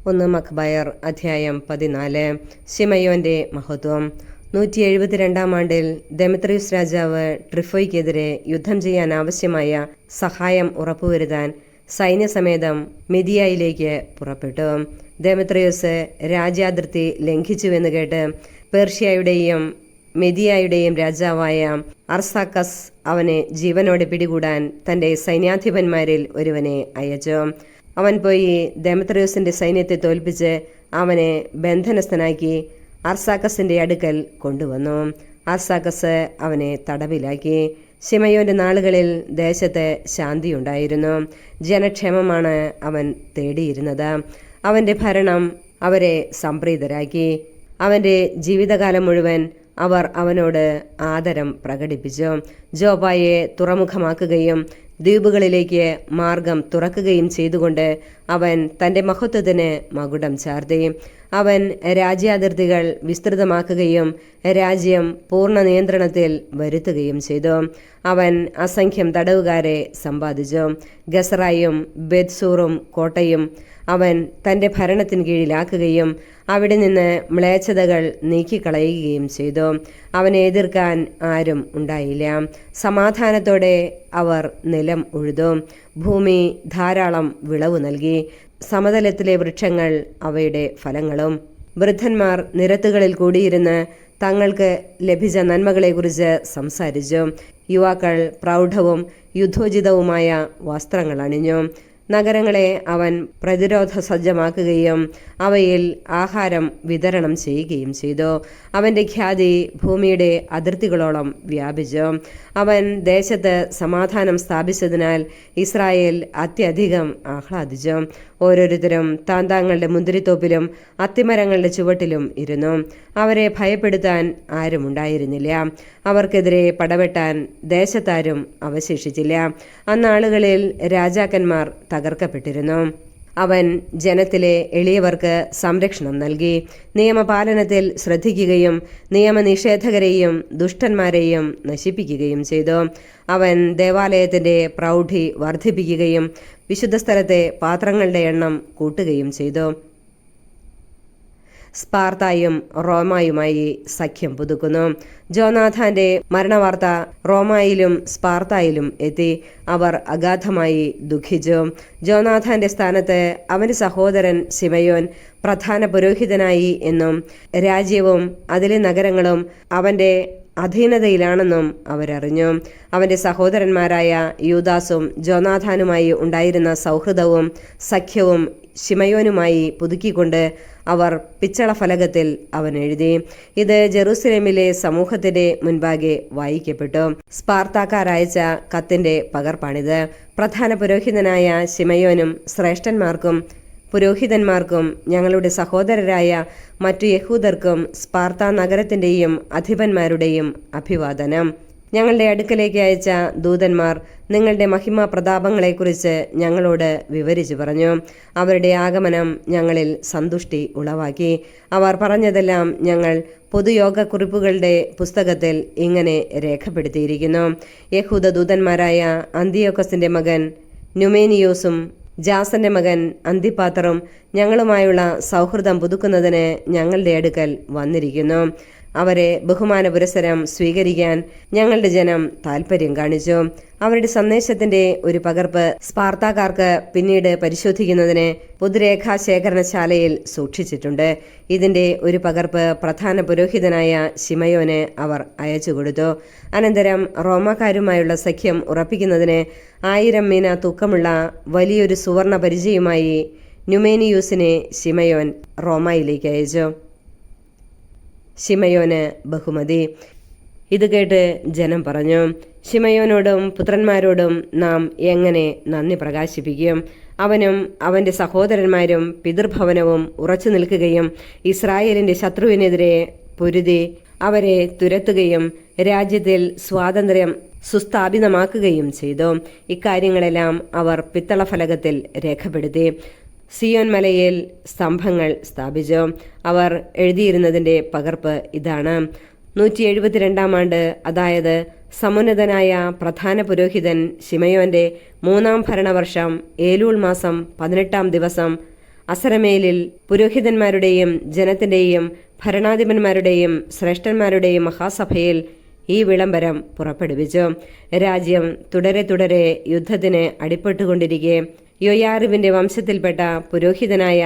1 മഖബയർ അധ്യായം 14. ശിമയോന്റെ മഹത്വം. 172 ആണ്ടിൽ ദെമത്രിയുസ് രാജാവ് ട്രിഫോയ്ക്കെതിരെ യുദ്ധം ചെയ്യാൻ ആവശ്യമായ സഹായം ഉറപ്പുവരുത്താൻ സൈന്യസമേതം മെദിയയിലേക്ക് പുറപ്പെട്ടു. ദെമത്രിയുസ് രാജ്യാതിർത്തി ലംഘിച്ചുവെന്ന് കേട്ട് പേർഷ്യയുടെയും മെദിയയുടെയും രാജാവായ അർസാക്കസ് അവനെ ജീവനോടെ പിടികൂടാൻ തൻ്റെ സൈന്യാധിപന്മാരിൽ ഒരുവനെ അയച്ചു. അവൻ പോയി ദെമത്രിയുസിന്റെ സൈന്യത്തെ തോൽപ്പിച്ച് അവനെ ബന്ധനസ്ഥനാക്കി അർസാക്കസിന്റെ അടുക്കൽ കൊണ്ടുവന്നു. അർസാക്കസ് അവനെ തടവിലാക്കി. ശിമയോന്റെ നാളുകളിൽ ദേശത്ത് ശാന്തിയുണ്ടായിരുന്നു. ജനക്ഷേമമാണ് അവൻ തേടിയിരുന്നത്. അവന്റെ ഭരണം അവരെ സംപ്രീതരാക്കി. അവന്റെ ജീവിതകാലം മുഴുവൻ അവർ അവനോട് ആദരം പ്രകടിപ്പിച്ചു. ജോപ്പായെ തുറമുഖമാക്കുകയും ദ്വീപുകളിലേക്ക് മാർഗം തുറക്കുകയും ചെയ്തുകൊണ്ട് അവൻ തൻ്റെ മഹത്വത്തിന് മകുടം ചാർത്തി. അവൻ രാജ്യാതിർത്തികൾ വിസ്തൃതമാക്കുകയും രാജ്യം പൂർണ്ണ നിയന്ത്രണത്തിൽ വരുത്തുകയും ചെയ്തു. അവൻ അസംഖ്യം തടവുകാരെ സമ്പാദിച്ചു. ഗസറായും ബെത്സൂറും കോട്ടയും അവൻ തൻ്റെ ഭരണത്തിന് കീഴിലാക്കുകയും അവിടെ നിന്ന് മ്ലേച്ഛതകൾ നീക്കിക്കളയുകയും ചെയ്തു. അവനെ എതിർക്കാൻ ആരും ഉണ്ടായില്ല. സമാധാനത്തോടെ അവർ നിലം ഉഴുതു. ഭൂമി ധാരാളം വിളവ് നൽകി. സമതലത്തിലെ വൃക്ഷങ്ങൾ അവയുടെ ഫലങ്ങളും. വൃദ്ധന്മാർ നിരത്തുകളിൽ കൂടിയിരുന്ന് തങ്ങൾക്ക് ലഭിച്ച നന്മകളെക്കുറിച്ച് സംസാരിച്ചു. യുവാക്കൾ പ്രൗഢവും യുദ്ധോചിതവുമായ വസ്ത്രങ്ങൾ അണിഞ്ഞു. നഗരങ്ങളെ അവൻ പ്രതിരോധ സജ്ജമാക്കുകയും അവയിൽ ആഹാരം വിതരണം ചെയ്യുകയും ചെയ്തു. അവൻ്റെ ഖ്യാതി ഭൂമിയുടെ അതിർത്തികളോളം വ്യാപിച്ചു. അവൻ ദേശത്ത് സമാധാനം സ്ഥാപിച്ചതിനാൽ ഇസ്രായേൽ അത്യധികം ആഹ്ലാദിച്ചു. ഓരോരുത്തരും താന്താങ്ങളുടെ മുന്തിരിത്തോപ്പിലും അത്തിമരങ്ങളുടെ ചുവട്ടിലും ഇരുന്നു. അവരെ ഭയപ്പെടുത്താൻ ആരുമുണ്ടായിരുന്നില്ല. അവർക്കെതിരെ പടവെട്ടാൻ ദേശത്താരും അവശേഷിച്ചില്ല. അന്നാളുകളിൽ രാജാക്കന്മാർ തകർക്കപ്പെട്ടിരുന്നു. അവൻ ജനത്തിലെ എളിയവർക്ക് സംരക്ഷണം നൽകി. നിയമപാലനത്തിൽ ശ്രദ്ധിക്കുകയും നിയമനിഷേധകരെയും ദുഷ്ടന്മാരെയും നശിപ്പിക്കുകയും ചെയ്തു. അവൻ ദേവാലയത്തിൻ്റെ പ്രൗഢി വർദ്ധിപ്പിക്കുകയും വിശുദ്ധ സ്ഥലത്തെ പാത്രങ്ങളുടെ എണ്ണം കൂട്ടുകയും ചെയ്തു. സ്പാർത്തായും റോമായുമായി സഖ്യം പുതുക്കുന്നു. ജോനാഥാന്റെ മരണവാർത്ത റോമായിലും സ്പാർത്തായിലും എത്തി. അവർ അഗാധമായി ദുഃഖിച്ചു. ജോനാഥാന്റെ സ്ഥാനത്ത് അവന്റെ സഹോദരൻ ശിമയോൻ പ്രധാന പുരോഹിതനായി എന്നും രാജ്യവും അതിലെ നഗരങ്ങളും അവന്റെ അധീനതയിലാണെന്നും അവരറിഞ്ഞു. അവന്റെ സഹോദരന്മാരായ യൂദാസും ജോനാഥാനുമായി ഉണ്ടായിരുന്ന സൗഹൃദവും സഖ്യവും ശിമയോനുമായി പുതുക്കിക്കൊണ്ട് അവർ പിച്ചള ഫലകത്തിൽ അവൻ എഴുതി. ഇത് ജെറൂസലേമിലെ സമൂഹത്തിന്റെ മുൻപാകെ വായിക്കപ്പെട്ടു. സ്പാർത്താക്കാരയച്ച കത്തിന്റെ പകർപ്പാണിത്. പ്രധാന പുരോഹിതനായ ശിമയോനും ശ്രേഷ്ഠന്മാർക്കും പുരോഹിതന്മാർക്കും ഞങ്ങളുടെ സഹോദരരായ മറ്റു യഹൂദർക്കും സ്പാർത്ത നഗരത്തിൻ്റെയും അധിപന്മാരുടെയും അഭിവാദനം. ഞങ്ങളുടെ അടുക്കലേക്ക് അയച്ച ദൂതന്മാർ നിങ്ങളുടെ മഹിമ പ്രതാപങ്ങളെക്കുറിച്ച് ഞങ്ങളോട് വിവരിച്ചു പറഞ്ഞു. അവരുടെ ആഗമനം ഞങ്ങളിൽ സന്തുഷ്ടി ഉളവാക്കി. അവർ പറഞ്ഞതെല്ലാം ഞങ്ങൾ പൊതുയോഗക്കുറിപ്പുകളുടെ പുസ്തകത്തിൽ ഇങ്ങനെ രേഖപ്പെടുത്തിയിരിക്കുന്നു. യഹൂദ ദൂതന്മാരായ അന്തിയോക്കസിന്റെ മകൻ നുമേനിയോസും ജാസന്റെ മകൻ അന്തിപാത്തറും ഞങ്ങളുമായുള്ള സൗഹൃദം പുതുക്കുന്നതിന് ഞങ്ങളുടെ അടുക്കൽ വന്നിരിക്കുന്നു. അവരെ ബഹുമാന പുരസ്സരം സ്വീകരിക്കാൻ ഞങ്ങളുടെ ജനം താൽപ്പര്യം കാണിച്ചു. അവരുടെ സന്ദേശത്തിന്റെ ഒരു പകർപ്പ് സ്പാർത്താക്കാർക്ക് പിന്നീട് പരിശോധിക്കുന്നതിന് പൊതുരേഖാ ശേഖരണശാലയിൽ സൂക്ഷിച്ചിട്ടുണ്ട്. ഇതിന്റെ ഒരു പകർപ്പ് പ്രധാന പുരോഹിതനായ ശിമയോന് അവർ അയച്ചുകൊടുത്തു. അനന്തരം റോമാക്കാരുമായുള്ള സഖ്യം ഉറപ്പിക്കുന്നതിന് 1000 മീന തൂക്കമുള്ള വലിയൊരു സുവർണ പരിചയുമായി നുമേനിയൂസിനെ ശിമയോൻ റോമയിലേക്ക് അയച്ചു. ശിമയോന് ബഹുമതി. ഇത് കേട്ട് ജനം പറഞ്ഞു, ശിമയോനോടും പുത്രന്മാരോടും നാം എങ്ങനെ നന്ദി പ്രകാശിപ്പിക്കും? അവനും അവൻ്റെ സഹോദരന്മാരും പിതൃഭവനവും ഉറച്ചു നിൽക്കുകയും ഇസ്രായേലിൻ്റെ ശത്രുവിനെതിരെ പൊരുതി അവരെ തുരത്തുകയും രാജ്യത്തിൽ സ്വാതന്ത്ര്യം സുസ്ഥാപിതമാക്കുകയും ചെയ്തു. ഇക്കാര്യങ്ങളെല്ലാം അവർ പിത്തള ഫലകത്തിൽ രേഖപ്പെടുത്തി. സിയോൻ മലയിൽ സ്തംഭങ്ങൾ സ്ഥാപിച്ചു. അവർ എഴുതിയിരുന്നതിൻ്റെ പകർപ്പ് ഇതാണ്. 172 ആണ്ട്, അതായത് സമുന്നതനായ പ്രധാന പുരോഹിതൻ ശിമയോന്റെ 3-ാം ഭരണവർഷം ഏലൂൾ മാസം 18-ാം ദിവസം അസരമേലിൽ പുരോഹിതന്മാരുടെയും ജനത്തിന്റെയും ഭരണാധിപന്മാരുടെയും ശ്രേഷ്ഠന്മാരുടെയും മഹാസഭയിൽ ഈ വിളംബരം പുറപ്പെടുവിച്ചു. രാജ്യം തുടരെ തുടരെ യുദ്ധത്തിന് അടിപ്പെട്ടുകൊണ്ടിരിക്കെ യോയാറിബിന്റെ വംശത്തിൽപ്പെട്ട പുരോഹിതനായ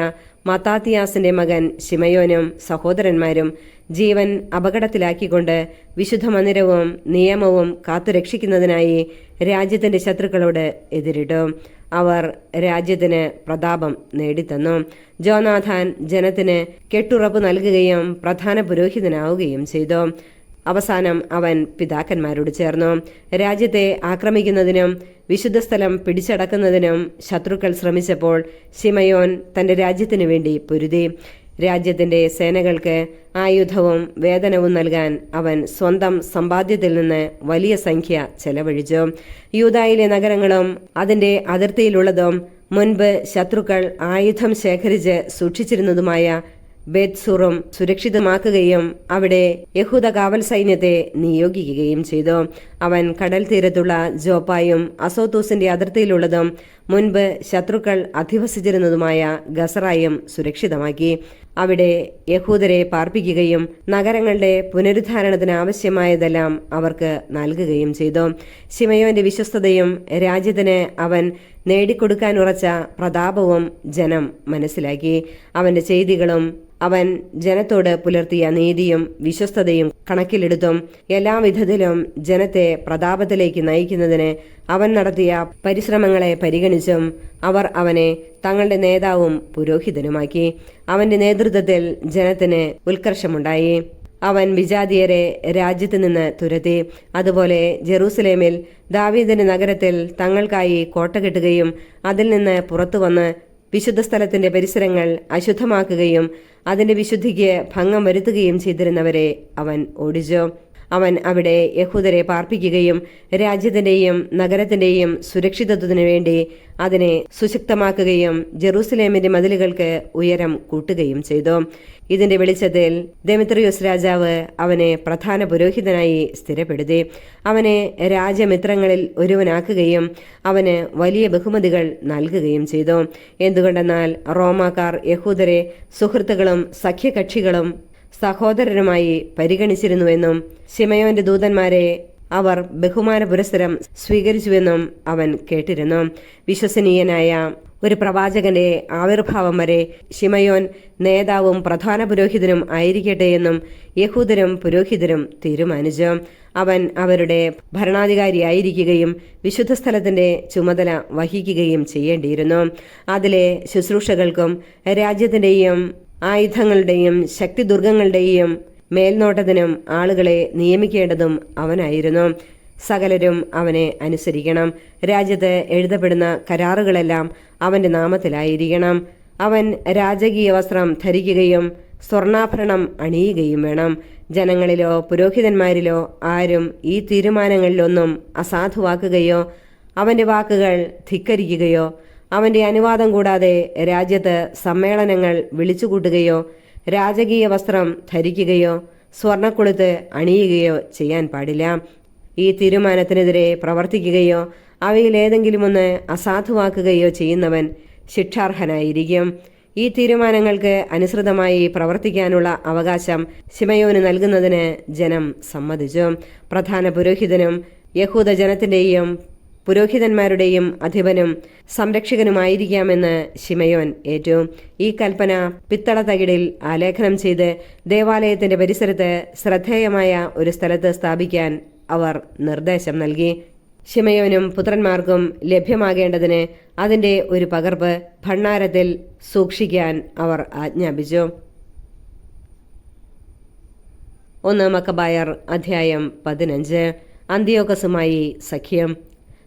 മത്താത്തിയാസിന്റെ മകൻ ശിമയോനും സഹോദരന്മാരും ജീവൻ അപകടത്തിലാക്കിക്കൊണ്ട് വിശുദ്ധ മന്ദിരവും നിയമവും കാത്തുരക്ഷിക്കുന്നതിനായി രാജ്യത്തിന്റെ ശത്രുക്കളോട് എതിരിട്ടു. അവർ രാജ്യത്തിന് പ്രതാപം നേടിത്തന്നു. ജോനാഥാൻ ജനത്തിന് കെട്ടുറപ്പ് നൽകുകയും പ്രധാന പുരോഹിതനാവുകയും ചെയ്തു. അവസാനം അവൻ പിതാക്കന്മാരോട് ചേർന്നു. രാജ്യത്തെ ആക്രമിക്കുന്നതിനും വിശുദ്ധസ്ഥലം പിടിച്ചടക്കുന്നതിനും ശത്രുക്കൾ ശ്രമിച്ചപ്പോൾ ശിമയോൻ തന്റെ രാജ്യത്തിനു വേണ്ടി പൊരുതി. രാജ്യത്തിന്റെ സേനകൾക്ക് ആയുധവും വേതനവും നൽകാൻ അവൻ സ്വന്തം സമ്പാദ്യത്തിൽ നിന്ന് വലിയ സംഖ്യ ചെലവഴിച്ചു. യൂദായിലെ നഗരങ്ങളും അതിന്റെ അതിർത്തിയിലുള്ളതും മുൻപ് ശത്രുക്കൾ ആയുധം ശേഖരിച്ച് സൂക്ഷിച്ചിരുന്നതുമായ ബേത്സൂറും സുരക്ഷിതമാക്കുകയും അവിടെ യഹൂദ കാവൽ സൈന്യത്തെ നിയോഗിക്കുകയും ചെയ്തു. അവൻ കടൽ തീരത്തുള്ള ജോപ്പായും അസോത്തൂസിന്റെ അതിർത്തിയിലുള്ളതും മുൻപ് ശത്രുക്കൾ അധിവസിച്ചിരുന്നതുമായ ഗസറായും സുരക്ഷിതമാക്കി. അവിടെ യഹൂദരെ പാർപ്പിക്കുകയും നഗരങ്ങളുടെ പുനരുദ്ധാരണത്തിന് ആവശ്യമായതെല്ലാം അവർക്ക് നൽകുകയും ചെയ്തു. ശിമയോന്റെ വിശ്വസ്തതയും രാജ്യത്തിന് അവൻ നേടിക്കൊടുക്കാനുറച്ച പ്രതാപവും ജനം മനസ്സിലാക്കി. അവന്റെ ചെയ്തികളും അവൻ ജനത്തോട് പുലർത്തിയ നീതിയും വിശ്വസ്തതയും കണക്കിലെടുത്തും എല്ലാവിധത്തിലും ജനത്തെ പ്രതാപത്തിലേക്ക് നയിക്കുന്നതിന് അവൻ നടത്തിയ പരിശ്രമങ്ങളെ പരിഗണിച്ചും അവർ അവനെ തങ്ങളുടെ നേതാവും പുരോഹിതനുമാക്കി. അവന്റെ നേതൃത്വത്തിൽ ജനത്തിന് ഉത്കർഷമുണ്ടായി. അവൻ വിജാതിയരെ രാജ്യത്ത് നിന്ന് തുരത്തി. അതുപോലെ ജെറൂസലേമിൽ ദാവീദിന്റെ നഗരത്തിൽ തങ്ങൾക്കായി കോട്ട കെട്ടുകയും അതിൽ നിന്ന് പുറത്തുവന്ന് വിശുദ്ധ സ്ഥലത്തിന്റെ പരിസരങ്ങൾ അശുദ്ധമാക്കുകയും അതിന്റെ വിശുദ്ധിക്ക് ഭംഗം വരുത്തുകയും ചെയ്തിരുന്നവരെ അവൻ ഓടിച്ചു. അവൻ അവിടെ യഹൂദരെ പാർപ്പിക്കുകയും രാജ്യത്തിന്റെയും നഗരത്തിന്റെയും സുരക്ഷിതത്വത്തിനു വേണ്ടി അതിനെ സുശക്തമാക്കുകയും ജെറൂസലേമിന്റെ മതിലുകൾക്ക് ഉയരം കൂട്ടുകയും ചെയ്തു. ഇതിന്റെ വെളിച്ചത്തിൽ ദെമിത്രിയോസ് രാജാവ് അവനെ പ്രധാന പുരോഹിതനായി സ്ഥിരപ്പെടുത്തി. അവനെ രാജമിത്രങ്ങളിൽ ഒരുവനാക്കുകയും അവന് വലിയ ബഹുമതികൾ നൽകുകയും ചെയ്തു. എന്തുകൊണ്ടെന്നാൽ റോമാക്കാർ യഹൂദരെ സുഹൃത്തുക്കളും സഖ്യകക്ഷികളും സഹോദരരുമായി പരിഗണിച്ചിരുന്നുവെന്നും ശിമയോന്റെ ദൂതന്മാരെ അവർ ബഹുമാന പുരസ്സരം സ്വീകരിച്ചുവെന്നും അവൻ കേട്ടിരുന്നു. വിശ്വസനീയനായ ഒരു പ്രവാചകന്റെ ആവിർഭാവം വരെ ശിമയോൻ നേതാവും പ്രധാന പുരോഹിതനും ആയിരിക്കട്ടെ എന്നും യഹൂദരും പുരോഹിതരും തീരുമാനിച്ചു. അവൻ അവരുടെ ഭരണാധികാരിയായിരിക്കുകയും വിശുദ്ധ സ്ഥലത്തിന്റെ ചുമതല വഹിക്കുകയും ചെയ്യേണ്ടിയിരുന്നു. അതിലെ ശുശ്രൂഷകൾക്കും രാജ്യത്തിന്റെയും ആയുധങ്ങളുടെയും ശക്തിദുർഗങ്ങളുടെയും മേൽനോട്ടത്തിനും ആളുകളെ നിയമിക്കേണ്ടതും അവനായിരുന്നു. സകലരും അവനെ അനുസരിക്കണം. രാജ്യത്ത് എഴുതപ്പെടുന്ന കരാറുകളെല്ലാം അവന്റെ നാമത്തിലായിരിക്കണം. അവൻ രാജകീയ വസ്ത്രം ധരിക്കുകയും സ്വർണ്ണാഭരണം അണിയുകയും വേണം. ജനങ്ങളിലോ പുരോഹിതന്മാരിലോ ആരും ഈ തീരുമാനങ്ങളിലൊന്നും അസാധുവാക്കുകയോ അവന്റെ വാക്കുകൾ ധിക്കരിക്കുകയോ അവന്റെ അനുവാദം കൂടാതെ രാജ്യത്ത് സമ്മേളനങ്ങൾ വിളിച്ചുകൂട്ടുകയോ രാജകീയ വസ്ത്രം ധരിക്കുകയോ സ്വർണ്ണക്കൊളുത്ത് അണിയുകയോ ചെയ്യാൻ പാടില്ല. ഈ തീരുമാനത്തിനെതിരെ പ്രവർത്തിക്കുകയോ അവയിലേതെങ്കിലും ഒന്ന് അസാധുവാക്കുകയോ ചെയ്യുന്നവൻ ശിക്ഷാർഹനായിരിക്കും. ഈ തീരുമാനങ്ങൾക്ക് അനുസൃതമായി പ്രവർത്തിക്കാനുള്ള അവകാശം ശിമയോന് നൽകുന്നതിന് ജനം സമ്മതിച്ചു. പ്രധാന പുരോഹിതനും യഹൂദ ജനത്തിന്റെയും പുരോഹിതന്മാരുടെയും അധിപനും സംരക്ഷകനുമായിരിക്കാമെന്ന് ശിമയോൻ ഏറ്റു. ഈ കൽപ്പന പിത്തള തകിടിൽ ആലേഖനം ചെയ്ത് ദേവാലയത്തിന്റെ പരിസരത്ത് ശ്രദ്ധേയമായ ഒരു സ്ഥലത്ത് സ്ഥാപിക്കാൻ അവർ നിർദ്ദേശം നൽകി. ശിമയോനും പുത്രന്മാർക്കും ലഭ്യമാകേണ്ടതിന് അതിന്റെ ഒരു പകർപ്പ് ഭണ്ഡാരത്തിൽ സൂക്ഷിക്കാൻ അവർ ആജ്ഞാപിച്ചു. 1 മക്കബായർ അധ്യായം 15. അന്തിയോക്കസുമായി സഖ്യം.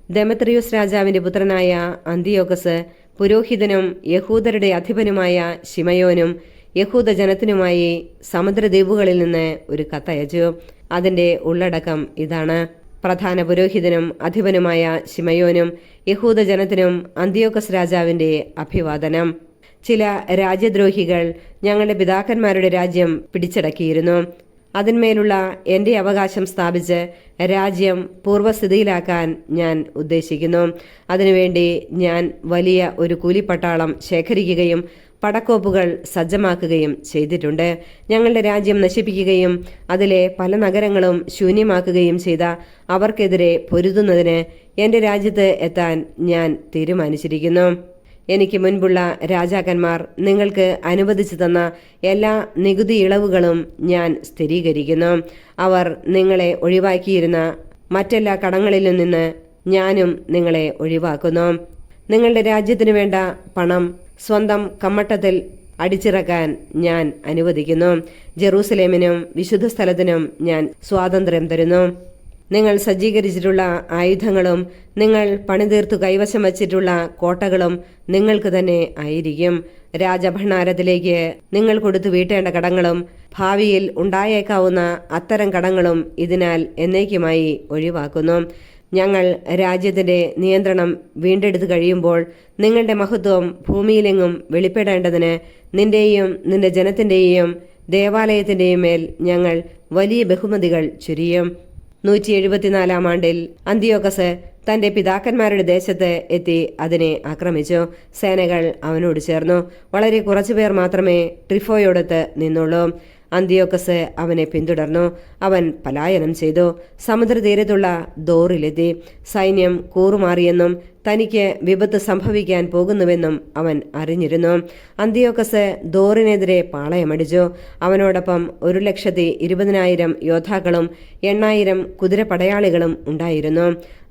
ദെമത്രിയോസ് രാജാവിന്റെ പുത്രനായ അന്തിയോക്കസ് പുരോഹിതനും യഹൂദരുടെ അധിപനുമായ ശിമയോനും യഹൂദ ജനത്തിനുമായി സമുദ്രദ്വീപുകളിൽ നിന്ന് ഒരു കത്തയച്ചു. അതിന്റെ ഉള്ളടക്കം ഇതാണ്: പ്രധാന പുരോഹിതനും അധിപനുമായ ശിമയോനും യഹൂദ ജനത്തിനും അന്തിയോക്കസ് രാജാവിന്റെ അഭിവാദനം. ചില രാജ്യദ്രോഹികൾ ഞങ്ങളുടെ പിതാക്കന്മാരുടെ രാജ്യം പിടിച്ചടക്കിയിരുന്നു. അതിന്മേലുള്ള എന്റെ അവകാശം സ്ഥാപിച്ച് രാജ്യം പൂർവ്വസ്ഥിതിയിലാക്കാൻ ഞാൻ ഉദ്ദേശിക്കുന്നു. അതിനുവേണ്ടി ഞാൻ വലിയ ഒരു കൂലിപ്പട്ടാളം ശേഖരിക്കുകയും പടക്കോപ്പുകൾ സജ്ജമാക്കുകയും ചെയ്തിട്ടുണ്ട്. ഞങ്ങളുടെ രാജ്യം നശിപ്പിക്കുകയും അതിലെ പല നഗരങ്ങളും ശൂന്യമാക്കുകയും ചെയ്ത അവർക്കെതിരെ പൊരുതുന്നതിന് എൻ്റെ രാജ്യത്ത് എത്താൻ ഞാൻ തീരുമാനിച്ചിരിക്കുന്നു. എനിക്ക് മുൻപുള്ള രാജാക്കന്മാർ നിങ്ങൾക്ക് അനുവദിച്ചു തന്ന എല്ലാ നികുതി ഇളവുകളും ഞാൻ സ്ഥിരീകരിക്കുന്നു. അവർ നിങ്ങളെ ഒഴിവാക്കിയിരുന്ന മറ്റെല്ലാ കടങ്ങളിലും നിന്ന് ഞാനും നിങ്ങളെ ഒഴിവാക്കുന്നു. നിങ്ങളുടെ രാജ്യത്തിനു വേണ്ട പണം സ്വന്തം കമ്മട്ടത്തിൽ അടിച്ചിറക്കാൻ ഞാൻ അനുവദിക്കുന്നു. ജെറൂസലേമിനും വിശുദ്ധ സ്ഥലത്തിനും ഞാൻ സ്വാതന്ത്ര്യം തരുന്നു. നിങ്ങൾ സജ്ജീകരിച്ചിട്ടുള്ള ആയുധങ്ങളും നിങ്ങൾ പണിതീർത്തു കൈവശം വച്ചിട്ടുള്ള കോട്ടകളും നിങ്ങൾക്ക് തന്നെ ആയിരിക്കും. രാജഭണ്ഡാരത്തിലേക്ക് നിങ്ങൾ കൊടുത്തു വീട്ടേണ്ട കടങ്ങളും ഭാവിയിൽ ഉണ്ടായേക്കാവുന്ന അത്തരം കടങ്ങളും ഇതിനാൽ എന്നേക്കുമായി ഒഴിവാക്കുന്നു. ഞങ്ങൾ രാജ്യത്തിന്റെ നിയന്ത്രണം വീണ്ടെടുത്തു കഴിയുമ്പോൾ നിങ്ങളുടെ മഹത്വം ഭൂമിയിലെങ്ങും വെളിപ്പെടേണ്ടതിന് നിന്റെയും നിന്റെ ജനത്തിന്റെയും ദേവാലയത്തിന്റെയും മേൽ ഞങ്ങൾ വലിയ ബഹുമതികൾ ചൊരിയും. 174 ആണ്ടിൽ അന്തിയോക്കസ് തന്റെ പിതാക്കന്മാരുടെ ദേശത്ത് എത്തി അതിനെ ആക്രമിച്ചു. സേനകൾ അവനോട് ചേർന്നു. വളരെ കുറച്ചുപേർ മാത്രമേ ട്രിഫോയോടൊത്ത് നിന്നുള്ളൂ. അന്തിയോക്കസ് അവനെ പിന്തുടർന്നു. അവൻ പലായനം ചെയ്തു. സമുദ്രതീരത്തുള്ള ദോറിലെത്തി. സൈന്യം കൂറുമാറിയെന്നും തനിക്ക് വിപത്ത് സംഭവിക്കാൻ പോകുന്നുവെന്നും അവൻ അറിഞ്ഞിരുന്നു. അന്തിയോക്കസ് ദോറിനെതിരെ പാളയമടിച്ചു. അവനോടൊപ്പം 120,000 യോദ്ധാക്കളും 8,000 കുതിരപ്പടയാളികളും ഉണ്ടായിരുന്നു.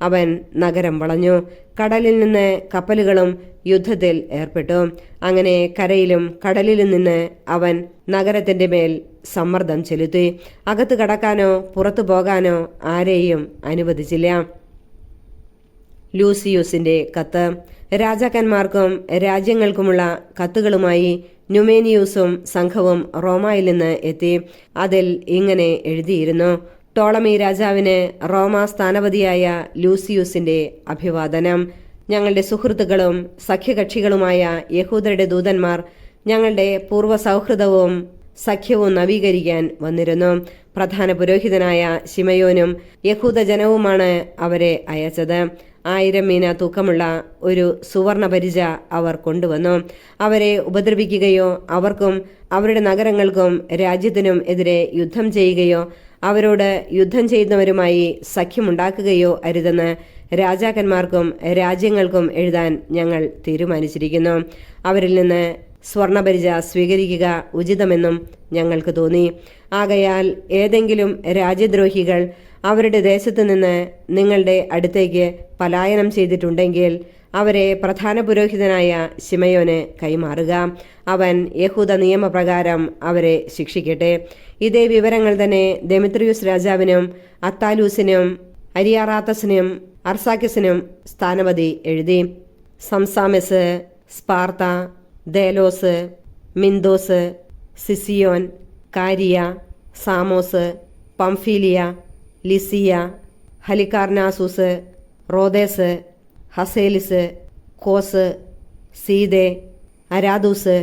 അവൻ നഗരം വളഞ്ഞു. കടലിൽ നിന്ന് കപ്പലുകളും യുദ്ധത്തിൽ ഏർപ്പെട്ടു. അങ്ങനെ കരയിലും കടലിലും നിന്ന് അവൻ നഗരത്തിന്റെ മേൽ സമ്മർദ്ദം ചെലുത്തി. അകത്ത് കടക്കാനോ പുറത്തു പോകാനോ ആരെയും അനുവദിച്ചില്ല. ലൂസിയൂസിന്റെ കത്ത്. രാജാക്കന്മാർക്കും രാജ്യങ്ങൾക്കുമുള്ള കത്തുകളുമായി ന്യൂമേനിയൂസും സംഘവും റോമായിൽ നിന്ന് എത്തി. അതിൽ ഇങ്ങനെ എഴുതിയിരുന്നു: ടോളമി രാജാവിന് റോമ സ്ഥാനപതിയായ ലൂസിയൂസിന്റെ അഭിവാദനം. ഞങ്ങളുടെ സുഹൃത്തുക്കളും സഖ്യകക്ഷികളുമായ യഹൂദരുടെ ദൂതന്മാർ ഞങ്ങളുടെ പൂർവ്വ സൗഹൃദവും സഖ്യവും നവീകരിക്കാൻ വന്നിരുന്നു. പ്രധാന പുരോഹിതനായ ശിമയോനും യഹൂദജനവുമാണ് അവരെ അയച്ചത്. 1000 മീന തൂക്കമുള്ള ഒരു സുവർണ പരിച അവർ കൊണ്ടുവന്നു. അവരെ ഉപദ്രവിക്കുകയോ അവർക്കും അവരുടെ നഗരങ്ങൾക്കും രാജ്യത്തിനും എതിരെ യുദ്ധം ചെയ്യുകയോ അവരോട് യുദ്ധം ചെയ്യുന്നവരുമായി സഖ്യമുണ്ടാക്കുകയോ അരുതെന്ന് രാജാക്കന്മാർക്കും രാജ്യങ്ങൾക്കും എഴുതാൻ ഞങ്ങൾ തീരുമാനിച്ചിരിക്കുന്നു. അവരിൽ നിന്ന് സ്വർണപരിച സ്വീകരിക്കുക ഉചിതമെന്നും ഞങ്ങൾക്ക് തോന്നി. ആകയാൽ ഏതെങ്കിലും രാജ്യദ്രോഹികൾ അവരുടെ ദേശത്തു നിന്ന് നിങ്ങളുടെ അടുത്തേക്ക് പലായനം ചെയ്തിട്ടുണ്ടെങ്കിൽ അവരെ പ്രധാന പുരോഹിതനായ ശിമയോന് കൈമാറുക. അവൻ യഹൂദ നിയമപ്രകാരം അവരെ ശിക്ഷിക്കട്ടെ. ഇതേ വിവരങ്ങൾ തന്നെ ദെമിത്രിയൂസ് രാജാവിനും അത്താലൂസിനും അരിയാറാത്തസിനും അർസാക്കിസിനും സ്ഥാനപതി എഴുതി. സംസാമെസ്, Sparta, ദേലോസ്, മിന്തോസ്, സിസിയോൻ, കാരിയ, Samos, പംഫീലിയ, Lisiya, ഹലിക്കാർനാസൂസ്, റോദേസ്, ഹസേലിസ്, cos, സീദെ, അരാദൂസ്,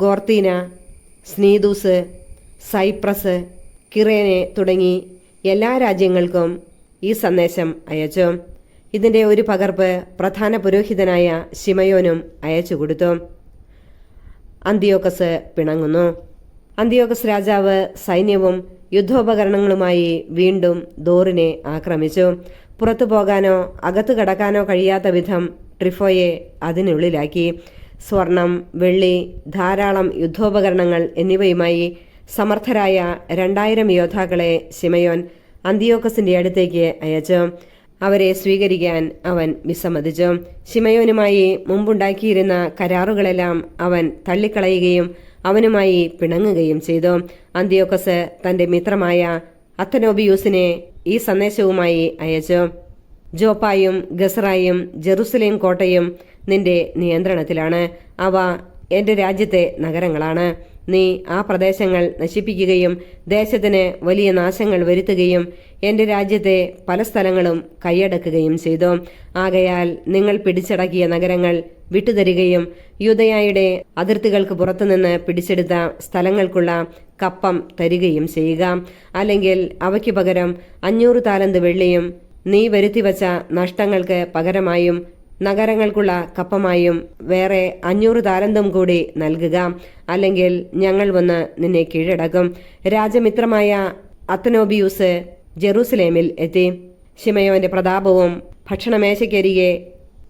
ഗോർത്തീന, സ്നീദൂസ്, Cyprus, കിറേനെ തുടങ്ങി എല്ലാ രാജ്യങ്ങൾക്കും ഈ സന്ദേശം അയച്ചു. ഇതിൻ്റെ ഒരു പകർപ്പ് പ്രധാന പുരോഹിതനായ ശിമയോനും അയച്ചു കൊടുത്തു. അന്തിയോക്കസ് പിണങ്ങുന്നു. അന്തിയോക്കസ് രാജാവ് സൈന്യവും യുദ്ധോപകരണങ്ങളുമായി വീണ്ടും ദോറിനെ ആക്രമിച്ചു. പുറത്തു പോകാനോ അകത്തു കടക്കാനോ കഴിയാത്ത വിധം ട്രിഫോയെ അതിനുള്ളിലാക്കി. സ്വർണം, വെള്ളി, ധാരാളം യുദ്ധോപകരണങ്ങൾ എന്നിവയുമായി സമർത്ഥരായ 2000 യോദ്ധാക്കളെ ശിമയോൻ അന്തിയോക്കസിന്റെ അടുത്തേക്ക് അയച്ചു. അവരെ സ്വീകരിക്കാൻ അവൻ വിസമ്മതിച്ചു. ശിമയോനുമായി മുമ്പുണ്ടാക്കിയിരുന്ന കരാറുകളെല്ലാം അവൻ തള്ളിക്കളയുകയും അവനുമായി പിണങ്ങുകയും ചെയ്തു. അന്തിയോക്കസ് തന്റെ മിത്രമായ അത്തനോബിയൂസിനെ ഈ സന്ദേശവുമായി അയച്ചു: ജോപ്പായും ഗസ്രായും ജെറുസലേം കോട്ടയും നിന്റെ നിയന്ത്രണത്തിലാണ്. അവ എൻ്റെ രാജ്യത്തെ നഗരങ്ങളാണ്. നീ ആ പ്രദേശങ്ങൾ നശിപ്പിക്കുകയും ദേശത്തിന് വലിയ നാശങ്ങൾ വരുത്തുകയും എൻ്റെ രാജ്യത്തെ പല സ്ഥലങ്ങളും കൈയടക്കുകയും ചെയ്തു. ആകയാൽ നിങ്ങൾ പിടിച്ചടക്കിയ നഗരങ്ങൾ വിട്ടുതരികയും യൂദയായുടെ അതിർത്തികൾക്ക് പുറത്തുനിന്ന് പിടിച്ചെടുത്ത സ്ഥലങ്ങൾക്കുള്ള കപ്പം തരികയും ചെയ്യുക. അല്ലെങ്കിൽ അവയ്ക്ക് പകരം 500 താലന്ത് വെള്ളിയും നീ വരുത്തിവച്ച നഷ്ടങ്ങൾക്ക് പകരമായും നഗരങ്ങൾക്കുള്ള കപ്പമായും വേറെ 500 താലന്തും കൂടി നൽകുക, അല്ലെങ്കിൽ ഞങ്ങൾ വന്ന് നിന്നെ കീഴടക്കും. രാജമിത്രമായ അത്തനോബിയൂസ് ജെറൂസലേമിൽ എത്തി. ശിമയോന്റെ പ്രതാപവും ഭക്ഷണമേശയ്ക്കരികെ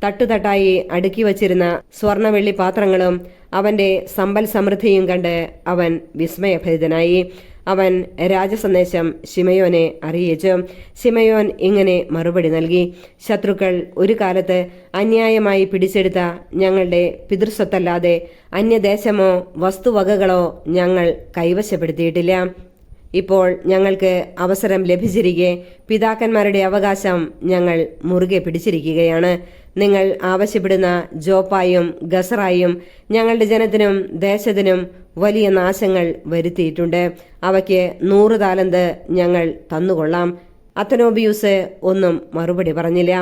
തട്ടുതട്ടായി അടുക്കി വച്ചിരുന്ന സ്വർണ-വെള്ളി പാത്രങ്ങളും അവന്റെ സമ്പൽ സമൃദ്ധിയും കണ്ട് അവൻ വിസ്മയഭരിതനായി. അവൻ രാജസന്ദേശം ശിമയോനെ അറിയിച്ചു. ശിമയോൻ ഇങ്ങനെ മറുപടി നൽകി: ശത്രുക്കൾ ഒരു കാലത്ത് അന്യായമായി പിടിച്ചെടുത്ത ഞങ്ങളുടെ പിതൃസ്വത്തല്ലാതെ അന്യദേശമോ വസ്തുവകകളോ ഞങ്ങൾ കൈവശപ്പെടുത്തിയിട്ടില്ല. ഇപ്പോൾ ഞങ്ങൾക്ക് അവസരം ലഭിച്ചിരിക്കെ പിതാക്കന്മാരുടെ അവകാശം ഞങ്ങൾ മുറുകെ പിടിച്ചിരിക്കുകയാണ്. നിങ്ങൾ ആവശ്യപ്പെടുന്ന ജോപ്പായും ഗസറായും ഞങ്ങളുടെ ജനത്തിനും ദേശത്തിനും വലിയ നാശങ്ങൾ വരുത്തിയിട്ടുണ്ട്. അവയ്ക്ക് 100 താലന്ത് ഞങ്ങൾ തന്നുകൊള്ളാം. അത്തനോബിയൂസ് ഒന്നും മറുപടി പറഞ്ഞില്ല.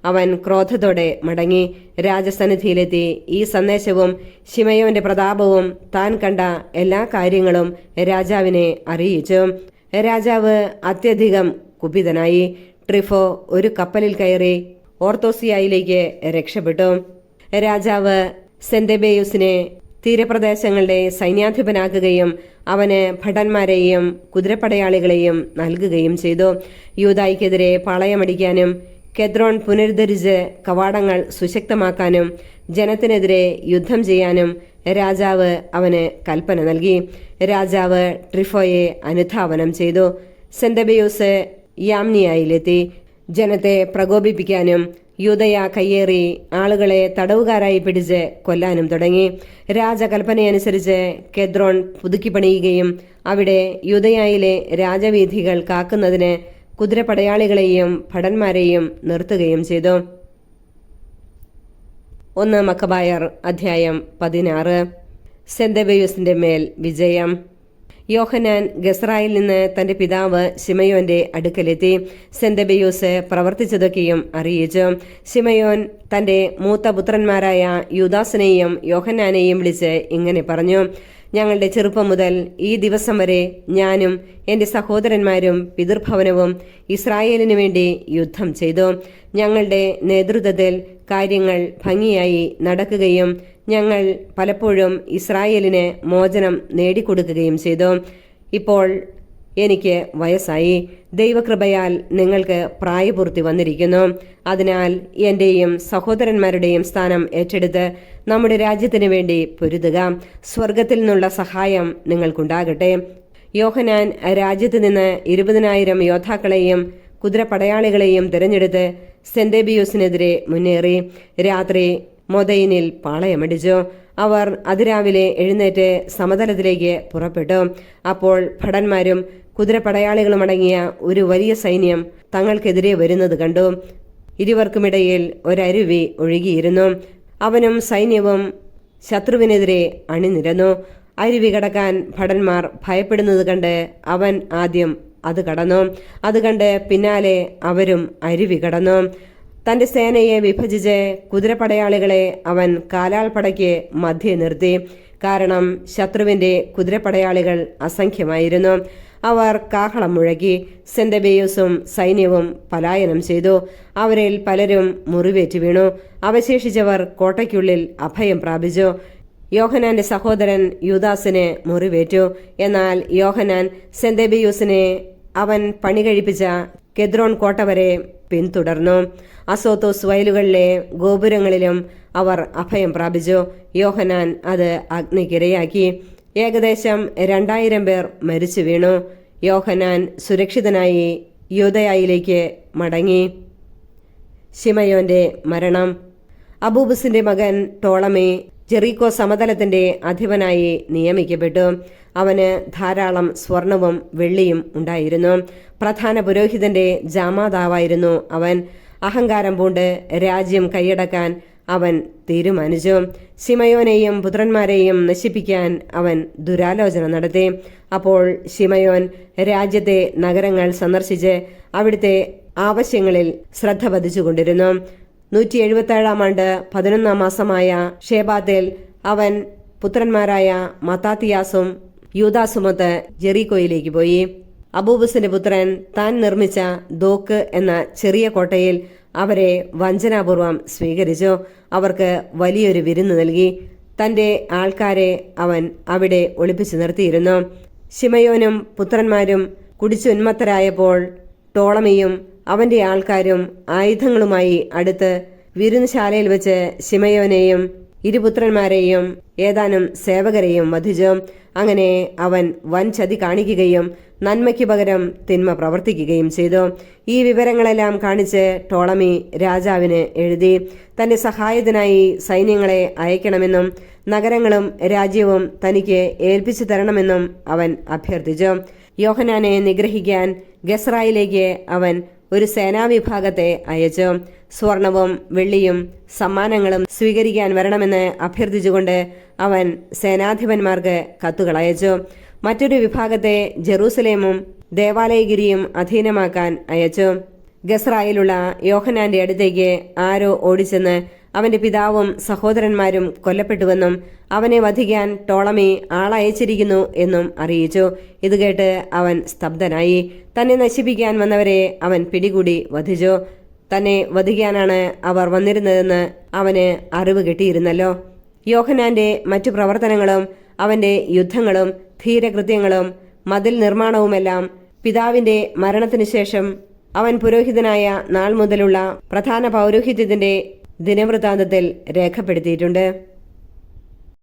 അവൻ ക്രോധത്തോടെ മടങ്ങി രാജസന്നിധിയിലെത്തി ഈ സന്ദേശവും ശിമയോന്റെ പ്രതാപവും താൻ കണ്ട എല്ലാ കാര്യങ്ങളും രാജാവിനെ അറിയിച്ചു. രാജാവ് അത്യധികം കുപിതനായി. ട്രിഫോ ഒരു കപ്പലിൽ കയറി ഓർത്തോസിയായിലേക്ക് രക്ഷപ്പെട്ടു. രാജാവ് സെന്തബേയൂസിനെ തീരപ്രദേശങ്ങളുടെ സൈന്യാധിപനാക്കുകയും അവന് ഭടന്മാരെയും കുതിരപ്പടയാളികളെയും നൽകുകയും ചെയ്തു. യൂദായ്ക്കെതിരെ പാളയമടിക്കാനും കെദ്രോൺ പുനരുദ്ധരിച്ച് കവാടങ്ങൾ സുശക്തമാക്കാനും ജനത്തിനെതിരെ യുദ്ധം ചെയ്യാനും രാജാവ് അവന് കൽപ്പന നൽകി. രാജാവ് ട്രിഫോയെ അനുധാവനം ചെയ്തു. സെന്തബേയൂസ് യാമ്നിയായിലെത്തി. ജനത്തെ പ്രകോപിപ്പിക്കാനും യൂദയ കയ്യേറി ആളുകളെ തടവുകാരായി പിടിച്ച് കൊല്ലാനും തുടങ്ങി. രാജകൽപ്പനയനുസരിച്ച് കെദ്രോൺ പുതുക്കി പണിയുകയും അവിടെ യൂദയായിലെ രാജവീഥികൾ കാക്കുന്നതിന് കുതിരപ്പടയാളികളെയും ഭടന്മാരെയും നിർത്തുകയും ചെയ്തു. 1 മക്കബായർ അധ്യായം 16. സെന്തബേയൂസിന്റെ മേൽ വിജയം. യോഹന്നാൻ ഗസ്രായിൽ നിന്ന് തന്റെ പിതാവ് ശിമയോന്റെ അടുക്കലെത്തി സെന്തബേയൂസ് പ്രവർത്തിച്ചതൊക്കെയും അറിയിച്ചു. ശിമയോൻ തന്റെ മൂത്ത പുത്രന്മാരായ യൂദാസിനെയും യോഹന്നാനെയും വിളിച്ച് ഇങ്ങനെ പറഞ്ഞു: ഞങ്ങളുടെ ചെറുപ്പം മുതൽ ഈ ദിവസം വരെ ഞാനും എൻ്റെ സഹോദരന്മാരും പിതൃഭവനവും ഇസ്രായേലിനു വേണ്ടി യുദ്ധം ചെയ്തു. ഞങ്ങളുടെ നേതൃത്വത്തിൽ കാര്യങ്ങൾ ഭംഗിയായി നടക്കുകയും ഞങ്ങൾ പലപ്പോഴും ഇസ്രായേലിന് മോചനം നേടിക്കൊടുക്കുകയും ചെയ്തു. ഇപ്പോൾ എനിക്ക് വയസ്സായി. ദൈവകൃപയാൽ നിങ്ങൾക്ക് പ്രായപൂർത്തി വന്നിരിക്കുന്നു. അതിനാൽ എൻ്റെയും സഹോദരന്മാരുടെയും സ്ഥാനം ഏറ്റെടുത്ത് നമ്മുടെ രാജ്യത്തിന് വേണ്ടി പൊരുതുക. സ്വർഗത്തിൽ നിന്നുള്ള സഹായം നിങ്ങൾക്കുണ്ടാകട്ടെ. യോഹന്നാൻ രാജ്യത്ത് നിന്ന് 20,000 യോദ്ധാക്കളെയും കുതിരപ്പടയാളികളെയും തിരഞ്ഞെടുത്ത് സെന്തബേയൂസിനെതിരെ മുന്നേറി രാത്രി മൊദയിനിൽ പാളയമടിച്ചു. അവർ അതിരാവിലെ എഴുന്നേറ്റ് സമതലത്തിലേക്ക് പുറപ്പെട്ടു. അപ്പോൾ ഭടന്മാരും കുതിരപ്പടയാളികളുമടങ്ങിയ ഒരു വലിയ സൈന്യം തങ്ങൾക്കെതിരെ വരുന്നത് കണ്ടു. ഇരുവർക്കുമിടയിൽ ഒരരുവി ഒഴുകിയിരുന്നു. അവനും സൈന്യവും ശത്രുവിനെതിരെ അണിനിരന്നു. അരുവി കടക്കാൻ ഭടന്മാർ ഭയപ്പെടുന്നത് കണ്ട് അവൻ ആദ്യം അത് കടന്നു. അത് കണ്ട് പിന്നാലെ അവരും അരുവി കടന്നു. തന്റെ സേനയെ വിഭജിച്ച് കുതിരപ്പടയാളികളെ അവൻ കാലാൾപ്പടയ്ക്ക് മധ്യേ നിർത്തി. കാരണം ശത്രുവിന്റെ കുതിരപ്പടയാളികൾ അസംഖ്യമായിരുന്നു. അവർ കാഹളം മുഴക്കി. സെന്തബേയൂസും സൈന്യവും പലായനം ചെയ്തു. അവരിൽ പലരും മുറിവേറ്റു വീണു. അവശേഷിച്ചവർ കോട്ടയ്ക്കുള്ളിൽ അഭയം പ്രാപിച്ചു. യോഹന്നാന്റെ സഹോദരൻ യൂദാസിന് മുറിവേറ്റു. എന്നാൽ യോഹന്നാൻ സെന്തബേയൂസിനെ അവൻ പണി കഴിപ്പിച്ച കെദ്രോൺ കോട്ട വരെ പിന്തുടർന്നു. അസോത്തോസ് വയലുകളിലെ ഗോപുരങ്ങളിലും അവർ അഭയം പ്രാപിച്ചു. യോഹന്നാൻ അത് അഗ്നിക്കിരയാക്കി. ഏകദേശം 2000 പേർ മരിച്ചു വീണു. യോഹന്നാൻ സുരക്ഷിതനായി യൂദയായിലേക്ക് മടങ്ങി. ശിമയോന്റെ മരണം. അബൂബസിന്റെ മകൻ ടോളമി ജെറീക്കോ സമതലത്തിന്റെ അധിപനായി നിയമിക്കപ്പെട്ടു. അവന് ധാരാളം സ്വർണവും വെള്ളിയും ഉണ്ടായിരുന്നു. പ്രധാന പുരോഹിതന്റെ ജാമാതാവായിരുന്നു അവൻ. അഹങ്കാരം പൂണ്ട് രാജ്യം കൈയടക്കാൻ അവൻ തീരുമാനിച്ചു. ശിമയോനെയും പുത്രന്മാരെയും നശിപ്പിക്കാൻ അവൻ ദുരാലോചന നടത്തി. അപ്പോൾ ശിമയോൻ രാജ്യത്തെ നഗരങ്ങൾ സന്ദർശിച്ച് അവിടുത്തെ ആവശ്യങ്ങളിൽ ശ്രദ്ധ പതിച്ചുകൊണ്ടിരുന്നു. 177 ആണ്ട് 11 മാസമായ ഷേബാത്തിൽ അവൻ പുത്രന്മാരായ മത്താത്തിയാസും യൂദാസുമൊത്ത് ജെറീക്കോയിലേക്ക് പോയി. അബൂബസിന്റെ പുത്രൻ താൻ നിർമ്മിച്ച ദോക്ക് എന്ന ചെറിയ കോട്ടയിൽ അവരെ വഞ്ചനാപൂർവം സ്വീകരിച്ചു. അവർക്ക് വലിയൊരു വിരുന്ന് നൽകി. തന്റെ ആൾക്കാരെ അവൻ അവിടെ ഒളിപ്പിച്ചു നിർത്തിയിരുന്നു. ശിമയോനും പുത്രന്മാരും കുടിച്ചുന്മത്തരായപ്പോൾ ടോളമിയും അവന്റെ ആൾക്കാരും ആയുധങ്ങളുമായി അടുത്ത് വിരുന്നുശാലയിൽ വെച്ച് ശിമയോനെയും ഇരുപുത്രന്മാരെയും ഏതാനും സേവകരെയും വധിച്ചു. അങ്ങനെ അവൻ വൻ ചതി കാണിക്കുകയും നന്മയ്ക്ക് പകരം തിന്മ പ്രവർത്തിക്കുകയും ചെയ്തു. ഈ വിവരങ്ങളെല്ലാം കാണിച്ച് ടോളമി രാജാവിന് എഴുതി. തന്റെ സഹായത്തിനായി സൈന്യങ്ങളെ അയക്കണമെന്നും നഗരങ്ങളും രാജ്യവും തനിക്ക് ഏൽപ്പിച്ചു തരണമെന്നും അവൻ അഭ്യർത്ഥിച്ചു. യോഹന്നാനെ നിഗ്രഹിക്കാൻ ഗസ്രായിലേക്ക് അവൻ ഒരു സേനാവിഭാഗത്തെ അയച്ചു. സ്വർണവും വെള്ളിയും സമ്മാനങ്ങളും സ്വീകരിക്കാൻ വരണമെന്ന് അഭ്യർത്ഥിച്ചുകൊണ്ട് അവൻ സേനാധിപന്മാർക്ക് കത്തുകൾ അയച്ചു. മറ്റൊരു വിഭാഗത്തെ ജെറൂസലേമും ദേവാലയഗിരിയും അധീനമാക്കാൻ അയച്ചു. ഗസ്രായിലുള്ള യോഹന്നാന്റെ അടുത്തേക്ക് ആരോ ഓടിച്ചെന്ന് അവന്റെ പിതാവും സഹോദരന്മാരും കൊല്ലപ്പെട്ടുവെന്നും അവനെ വധിക്കാൻ ടോളമി ആളയച്ചിരിക്കുന്നു എന്നും അറിയിച്ചു. ഇത് കേട്ട് അവൻ സ്തബ്ധനായി. തന്നെ നശിപ്പിക്കാൻ വന്നവരെ അവൻ പിടികൂടി വധിച്ചു. തന്നെ വധിക്കാനാണ് അവർ വന്നിരുന്നതെന്ന് അവന് അറിവ് കിട്ടിയിരുന്നല്ലോ. യോഹന്നാന്റെ മറ്റു പ്രവർത്തനങ്ങളും അവന്റെ യുദ്ധങ്ങളും ധീരകൃത്യങ്ങളും മതിൽ നിർമ്മാണവുമെല്ലാം പിതാവിന്റെ മരണത്തിനു ശേഷം അവൻ പുരോഹിതനായ നാൾ മുതലുള്ള പ്രധാന പൗരോഹിത്യത്തിന്റെ ദിനവൃത്താന്തത്തിൽ രേഖപ്പെടുത്തിയിട്ടുണ്ട്.